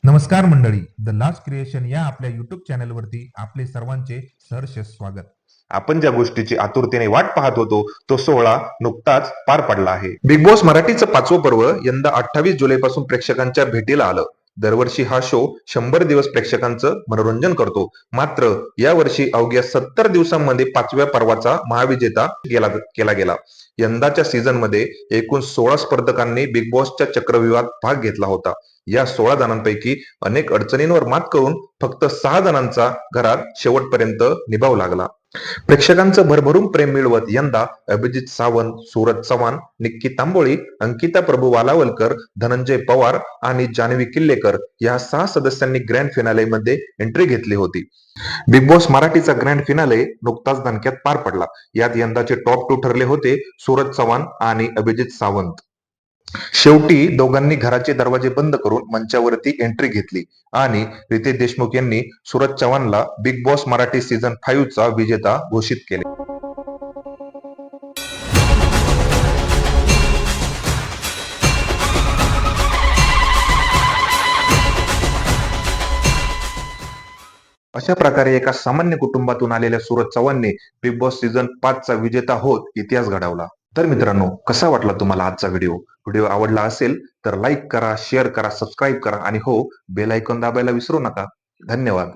नमस्कार मंडळी, the last creation या आपल्या युट्यूब चॅनलवरती आपले सर्वांचे सहर्ष स्वागत. आपण ज्या गोष्टीची आतुरतेने वाट पाहत होतो तो सोहळा नुकताच पार पडला आहे. बिग बॉस मराठीचं 5वं पर्व यंदा 28 जुलैपासून प्रेक्षकांच्या भेटीला आलं. दरवर्षी हा शो 100 दिवस प्रेक्षकांचं मनोरंजन करतो. मात्र यावर्षी अवघ्या 70 दिवसांमध्ये 5व्या पर्वाचा महाविजेता केला गेला. यंदाच्या सीझन मध्ये एकूण 16 स्पर्धकांनी बिग बॉसच्या चक्रव्यूहात भाग घेतला होता. या 16 जणांपैकी अनेक अडचणींवर मात करून फक्त 6 जणांचा घरात शेवटपर्यंत निभाव लागला. प्रेक्षकांचं भरभरून प्रेम मिळवत यंदा अभिजित सावंत, सूरज चव्हाण, निक्की तांबोळी, अंकिता प्रभू वालावलकर, धनंजय पवार आणि जान्हवी किल्लेकर या 6 सदस्यांनी ग्रँड फिनाले मध्ये एंट्री घेतली होती. बिग बॉस मराठीचा ग्रँड फिनाले नुकताच दणक्यात पार पडला. यात यंदाचे टॉप 2 ठरले होते सूरज चव्हाण आणि अभिजित सावंत. शेवटी दोघांनी घराचे दरवाजे बंद करून मंचावरती एंट्री घेतली आणि रितेश देशमुख यांनी सूरज चव्हाणला बिग बॉस मराठी सीझन 5 चा विजेता घोषित केले. अशा प्रकारे एका सामान्य कुटुंबातून आलेल्या सूरज चव्हाणने बिग बॉस सीझन 5 चा विजेता होत इतिहास घडवला. तर मित्रांनो, कसा वाटला तुम्हाला आजचा व्हिडिओ आवडला असेल तर लाईक करा, शेअर करा, सबस्क्राईब करा आणि हो, बेल आयकॉन दाबायला विसरू नका. धन्यवाद.